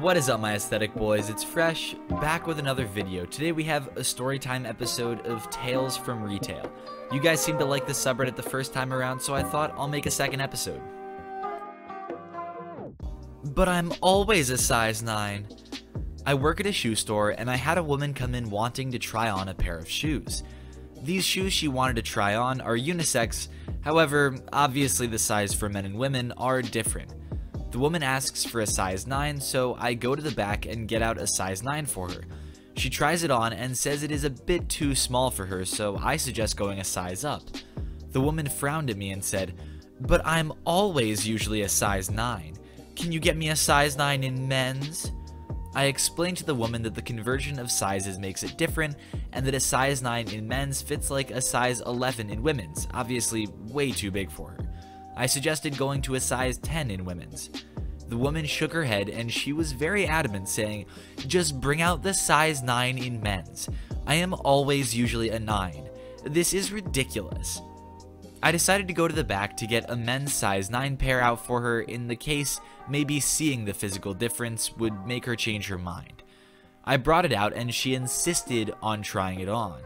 What is up, my aesthetic boys? It's Fresh, back with another video. Today we have a storytime episode of Tales from Retail. You guys seemed to like this subreddit the first time around, so I thought I'll make a second episode. But I'm always a size 9. I work at a shoe store, and I had a woman come in wanting to try on a pair of shoes. These shoes she wanted to try on are unisex, however, obviously the size for men and women are different. The woman asks for a size 9, so I go to the back and get out a size 9 for her. She tries it on and says it is a bit too small for her, so I suggest going a size up. The woman frowned at me and said, "But I'm always usually a size 9. Can you get me a size 9 in men's?" I explained to the woman that the conversion of sizes makes it different, and that a size 9 in men's fits like a size 11 in women's, obviously way too big for her. I suggested going to a size 10 in women's. The woman shook her head and she was very adamant, saying, "Just bring out the size 9 in men's. I am always usually a 9. This is ridiculous." I decided to go to the back to get a men's size 9 pair out for her in the case maybe seeing the physical difference would make her change her mind. I brought it out and she insisted on trying it on.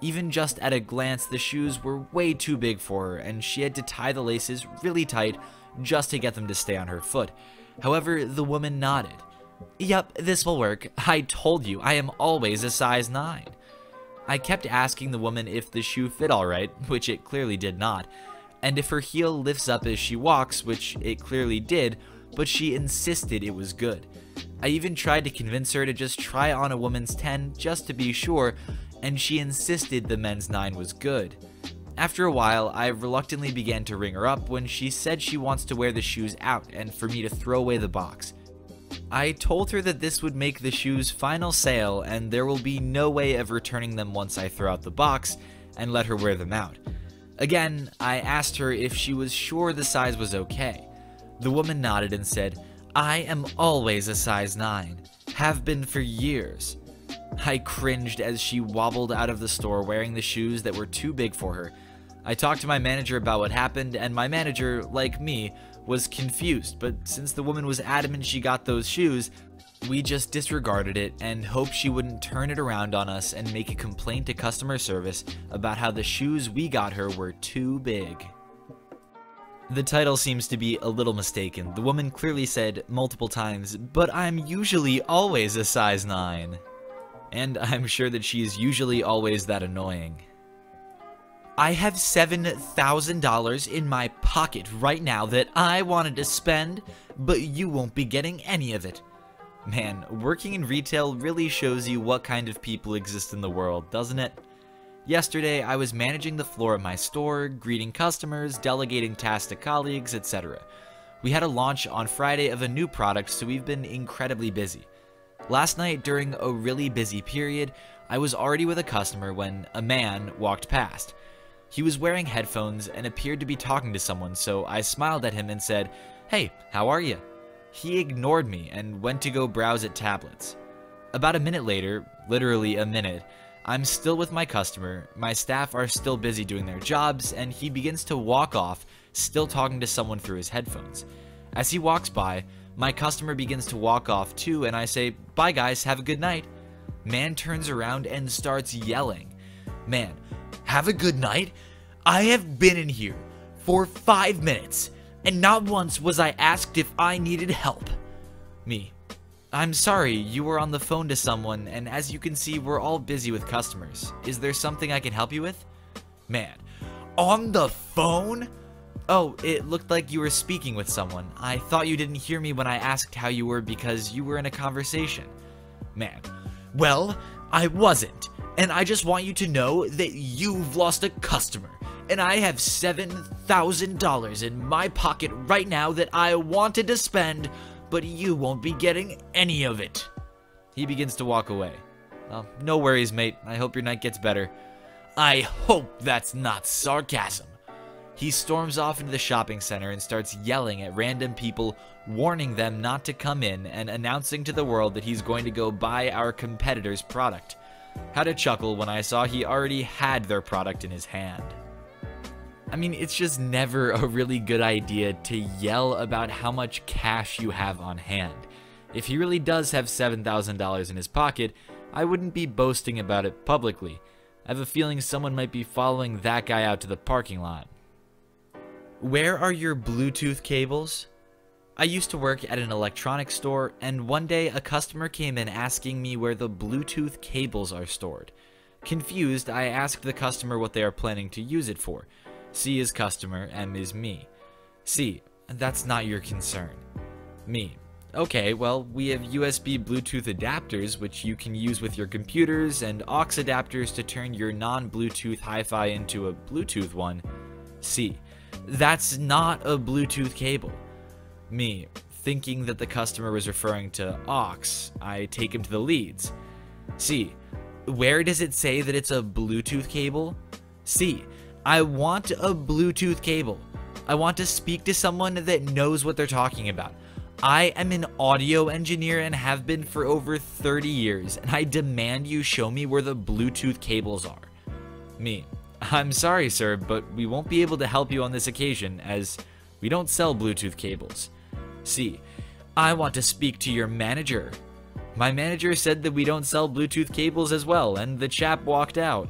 Even just at a glance, the shoes were way too big for her, and she had to tie the laces really tight just to get them to stay on her foot. However, the woman nodded. "Yep, this will work. I told you, I am always a size 9. I kept asking the woman if the shoe fit alright, which it clearly did not, and if her heel lifts up as she walks, which it clearly did, but she insisted it was good. I even tried to convince her to just try on a woman's 10 just to be sure, and she insisted the men's 9 was good. After a while, I reluctantly began to ring her up when she said she wants to wear the shoes out and for me to throw away the box. I told her that this would make the shoes final sale and there will be no way of returning them once I throw out the box, and let her wear them out. Again, I asked her if she was sure the size was okay. The woman nodded and said, "I am always a size 9. Have been for years." I cringed as she wobbled out of the store wearing the shoes that were too big for her. I talked to my manager about what happened, and my manager, like me, was confused, but since the woman was adamant she got those shoes, we just disregarded it and hoped she wouldn't turn it around on us and make a complaint to customer service about how the shoes we got her were too big. The title seems to be a little mistaken. The woman clearly said multiple times, "But I'm usually always a size 9. And I'm sure that she is usually always that annoying. "I have $7,000 in my pocket right now that I wanted to spend, but you won't be getting any of it." Man, working in retail really shows you what kind of people exist in the world, doesn't it? Yesterday, I was managing the floor at my store, greeting customers, delegating tasks to colleagues, etc. We had a launch on Friday of a new product, so we've been incredibly busy. Last night, during a really busy period, I was already with a customer when a man walked past. He was wearing headphones and appeared to be talking to someone, so I smiled at him and said, "Hey, how are you?" He ignored me and went to go browse at tablets. About a minute later, literally a minute, I'm still with my customer, my staff are still busy doing their jobs, and he begins to walk off, still talking to someone through his headphones. As he walks by, my customer begins to walk off too, and I say, "Bye guys, have a good night." Man turns around and starts yelling. "Man, have a good night? I have been in here for 5 minutes, and not once was I asked if I needed help." Me, "I'm sorry, you were on the phone to someone, and as you can see, we're all busy with customers. Is there something I can help you with?" Man, "On the phone? Oh, it looked like you were speaking with someone. I thought you didn't hear me when I asked how you were because you were in a conversation." Man, "Well, I wasn't, and I just want you to know that you've lost a customer, and I have $7,000 in my pocket right now that I wanted to spend, but you won't be getting any of it." He begins to walk away. "Well, no worries, mate. I hope your night gets better." I hope that's not sarcasm. He storms off into the shopping center and starts yelling at random people, warning them not to come in and announcing to the world that he's going to go buy our competitor's product. Had a chuckle when I saw he already had their product in his hand. I mean, it's just never a really good idea to yell about how much cash you have on hand. If he really does have $7,000 in his pocket, I wouldn't be boasting about it publicly. I have a feeling someone might be following that guy out to the parking lot. Where are your Bluetooth cables? I used to work at an electronics store, and one day a customer came in asking me where the Bluetooth cables are stored. Confused, I asked the customer what they are planning to use it for. C is customer, M is me. C, that's not your concern. Me, okay, well, we have USB Bluetooth adapters which you can use with your computers, and aux adapters to turn your non-Bluetooth hi-fi into a Bluetooth one. C, that's not a Bluetooth cable. Me, thinking that the customer was referring to aux, I take him to the leads. C, where does it say that it's a Bluetooth cable? C, I want a Bluetooth cable. I want to speak to someone that knows what they're talking about. I am an audio engineer and have been for over 30 years, and I demand you show me where the Bluetooth cables are. Me, I'm sorry, sir, but we won't be able to help you on this occasion as we don't sell Bluetooth cables. C, I want to speak to your manager. My manager said that we don't sell Bluetooth cables as well, and the chap walked out.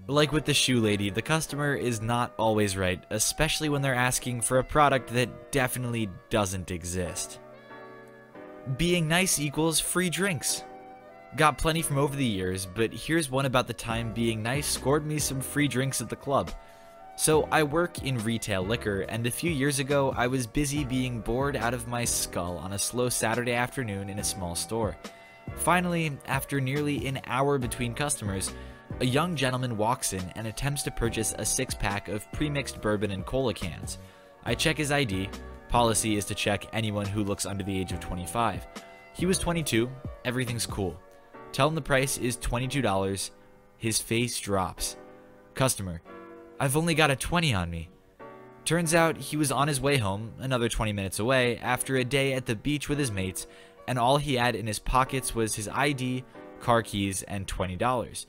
Like with the shoe lady, the customer is not always right, especially when they're asking for a product that definitely doesn't exist. Being nice equals free drinks. Got plenty from over the years, but here's one about the time being nice scored me some free drinks at the club. So I work in retail liquor, and a few years ago I was busy being bored out of my skull on a slow Saturday afternoon in a small store. Finally, after nearly an hour between customers, a young gentleman walks in and attempts to purchase a 6-pack of pre-mixed bourbon and cola cans. I check his ID. Policy is to check anyone who looks under the age of 25. He was 22. Everything's cool. Tell him the price is $22. His face drops. Customer, I've only got a 20 on me. Turns out he was on his way home, another 20 minutes away, after a day at the beach with his mates, and all he had in his pockets was his ID, car keys, and $20.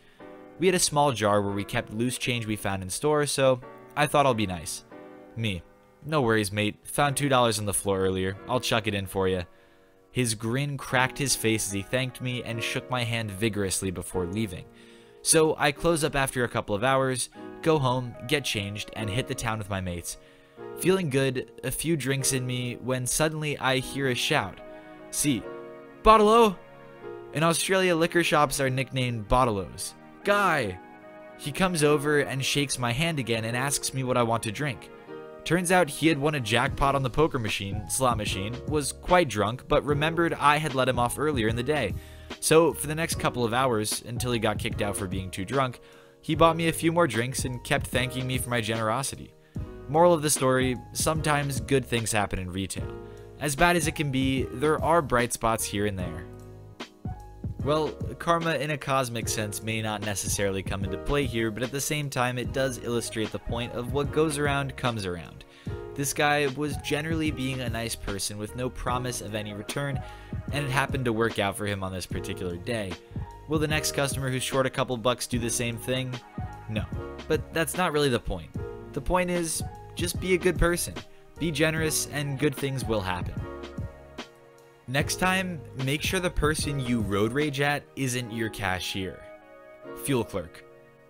We had a small jar where we kept loose change we found in store, so I thought I'll be nice. Me, no worries, mate. Found $2 on the floor earlier. I'll chuck it in for you. His grin cracked his face as he thanked me and shook my hand vigorously before leaving. So I close up after a couple of hours, go home, get changed, and hit the town with my mates. Feeling good, a few drinks in me, when suddenly I hear a shout. See, Bottle-o! In Australia, liquor shops are nicknamed Bottle-os. Guy! He comes over and shakes my hand again and asks me what I want to drink. Turns out he had won a jackpot on the poker machine, slot machine, was quite drunk, but remembered I had let him off earlier in the day. So for the next couple of hours, until he got kicked out for being too drunk, he bought me a few more drinks and kept thanking me for my generosity. Moral of the story, sometimes good things happen in retail. As bad as it can be, there are bright spots here and there. Well, karma in a cosmic sense may not necessarily come into play here, but at the same time it does illustrate the point of what goes around comes around. This guy was generally being a nice person with no promise of any return, and it happened to work out for him on this particular day. Will the next customer who's short a couple bucks do the same thing? No, but that's not really the point. The point is, just be a good person, be generous, and good things will happen. Next time, make sure the person you road rage at isn't your cashier. Fuel clerk.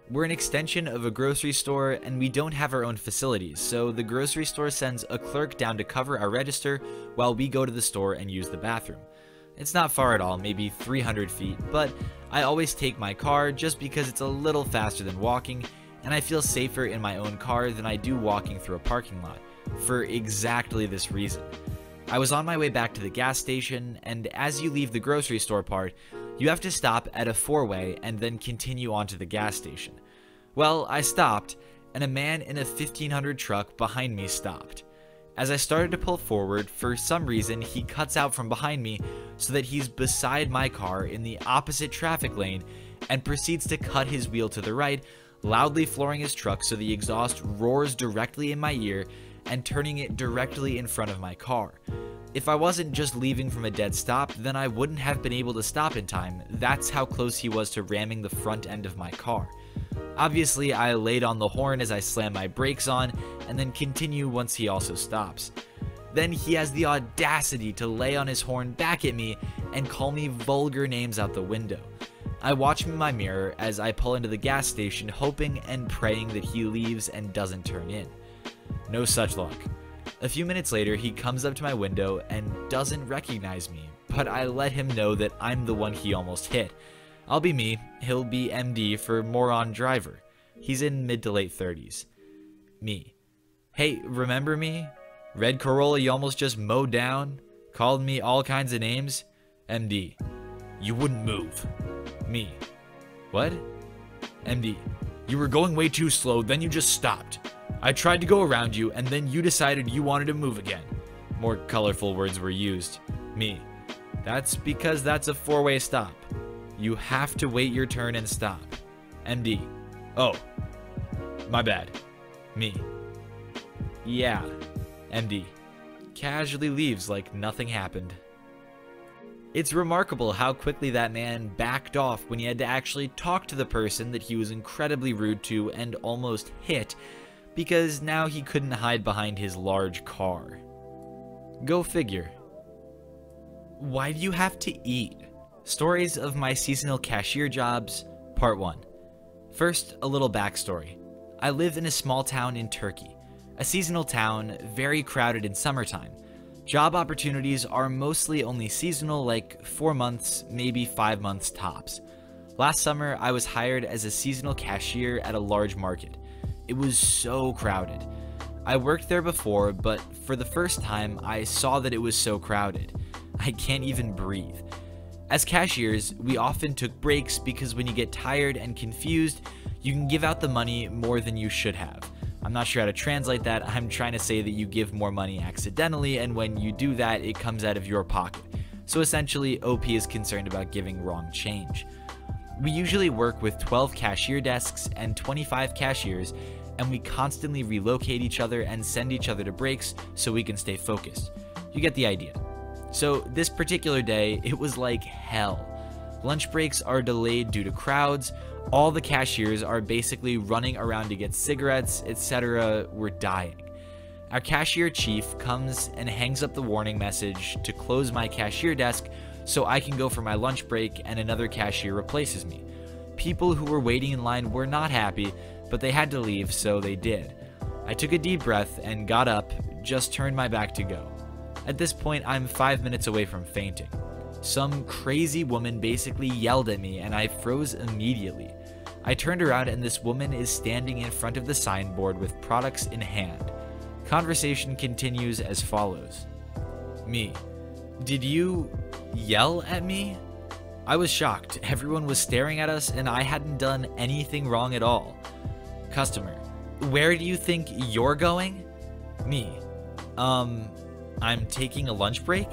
We're an extension of a grocery store and we don't have our own facilities, so the grocery store sends a clerk down to cover our register while we go to the store and use the bathroom. It's not far at all, maybe 300 feet, but I always take my car just because it's a little faster than walking, and I feel safer in my own car than I do walking through a parking lot, for exactly this reason. I was on my way back to the gas station, and as you leave the grocery store part, you have to stop at a 4-way and then continue on to the gas station. Well, I stopped, and a man in a 1500 truck behind me stopped. As I started to pull forward, for some reason he cuts out from behind me so that he's beside my car in the opposite traffic lane and proceeds to cut his wheel to the right, loudly flooring his truck so the exhaust roars directly in my ear and turning it directly in front of my car. If I wasn't just leaving from a dead stop, then I wouldn't have been able to stop in time. That's how close he was to ramming the front end of my car. Obviously, I laid on the horn as I slam my brakes on, and then continue once he also stops. Then he has the audacity to lay on his horn back at me and call me vulgar names out the window. I watch him in my mirror as I pull into the gas station, hoping and praying that he leaves and doesn't turn in. No such luck. A few minutes later, he comes up to my window and doesn't recognize me, but I let him know that I'm the one he almost hit. I'll be me, he'll be MD for moron driver. He's in mid to late 30s. Me. Hey, remember me? Red Corolla you almost just mowed down? Called me all kinds of names? MD. You wouldn't move. Me. What? MD. You were going way too slow, then you just stopped. I tried to go around you, and then you decided you wanted to move again. More colorful words were used. Me. That's because that's a four-way stop. You have to wait your turn and stop. MD. Oh. My bad. Me. Yeah. MD. Casually leaves like nothing happened. It's remarkable how quickly that man backed off when he had to actually talk to the person that he was incredibly rude to and almost hit, because now he couldn't hide behind his large car. Go figure. Why do you have to eat? Stories of my seasonal cashier jobs, Part 1. First, a little backstory. I live in a small town in Turkey. A seasonal town, very crowded in summertime. Job opportunities are mostly only seasonal, like 4 months, maybe 5 months tops. Last summer, I was hired as a seasonal cashier at a large market. It was so crowded. I worked there before, but for the first time, I saw that it was so crowded. I can't even breathe. As cashiers, we often took breaks because when you get tired and confused, you can give out the money more than you should have. I'm not sure how to translate that. I'm trying to say that you give more money accidentally, and when you do that, it comes out of your pocket. So essentially, OP is concerned about giving wrong change. We usually work with 12 cashier desks and 25 cashiers, and we constantly relocate each other and send each other to breaks so we can stay focused. You get the idea. So this particular day, it was like hell. Lunch breaks are delayed due to crowds. All the cashiers are basically running around to get cigarettes, etc. We're dying. Our cashier chief comes and hangs up the warning message to close my cashier desk so I can go for my lunch break and another cashier replaces me. People who were waiting in line were not happy, but they had to leave, so they did. I took a deep breath and got up, just turned my back to go. At this point, I'm 5 minutes away from fainting. Some crazy woman basically yelled at me and I froze immediately. I turned around and this woman is standing in front of the signboard with products in hand. Conversation continues as follows. Me. Did you yell at me? I was shocked. Everyone was staring at us and I hadn't done anything wrong at all. Customer. Where do you think you're going? Me. I'm taking a lunch break?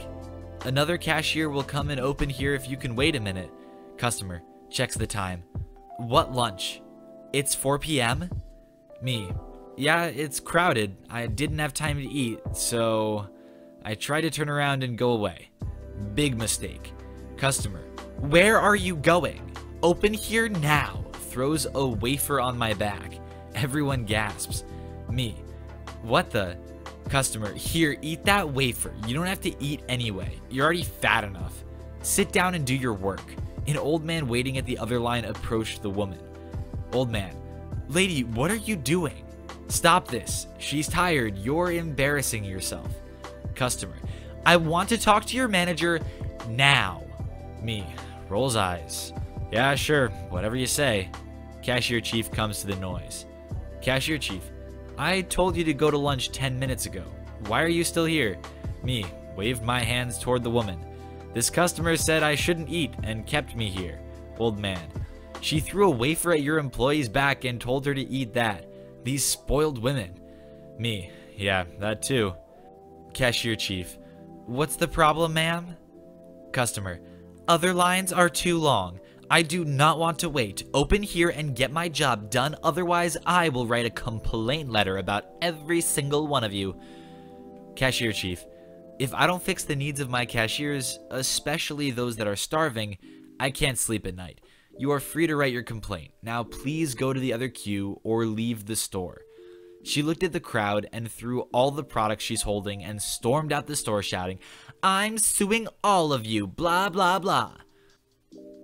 Another cashier will come and open here if you can wait a minute. Customer. Checks the time. What lunch? It's 4 p.m.? Me. Yeah, it's crowded. I didn't have time to eat, so I tried to turn around and go away. Big mistake. Customer. Where are you going? Open here now. Throws a wafer on my back. Everyone gasps. Me. What the? Customer. Here, eat that wafer. You don't have to eat anyway. You're already fat enough. Sit down and do your work. An old man waiting at the other line approached the woman. Old man. Lady, what are you doing? Stop this. She's tired. You're embarrassing yourself. Customer. I want to talk to your manager now. Me. Rolls eyes. Yeah, sure. Whatever you say. Cashier chief comes to the noise. Cashier chief. I told you to go to lunch 10 minutes ago. Why are you still here? Me. Waved my hands toward the woman. This customer said I shouldn't eat and kept me here. Old man. She threw a wafer at your employee's back and told her to eat that. These spoiled women. Me. Yeah, that too. Cashier chief. What's the problem, ma'am? Customer. Other lines are too long. I do not want to wait. Open here and get my job done. Otherwise, I will write a complaint letter about every single one of you. Cashier chief. If I don't fix the needs of my cashiers, especially those that are starving, I can't sleep at night. You are free to write your complaint. Now please go to the other queue or leave the store. She looked at the crowd and threw all the products she's holding and stormed out the store shouting, "I'm suing all of you, blah blah blah."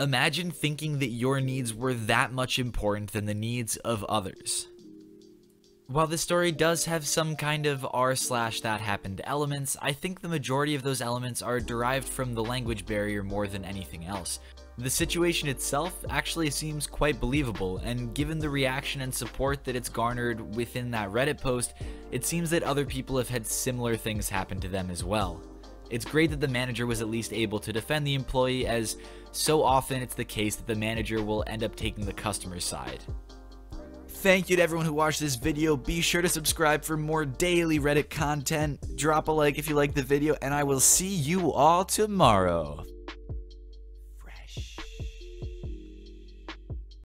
Imagine thinking that your needs were that much important than the needs of others. While this story does have some kind of r/that happened elements, I think the majority of those elements are derived from the language barrier more than anything else. The situation itself actually seems quite believable, and given the reaction and support that it's garnered within that Reddit post, it seems that other people have had similar things happen to them as well. It's great that the manager was at least able to defend the employee, as so often it's the case that the manager will end up taking the customer's side. Thank you to everyone who watched this video. Be sure to subscribe for more daily Reddit content. Drop a like if you liked the video, and I will see you all tomorrow.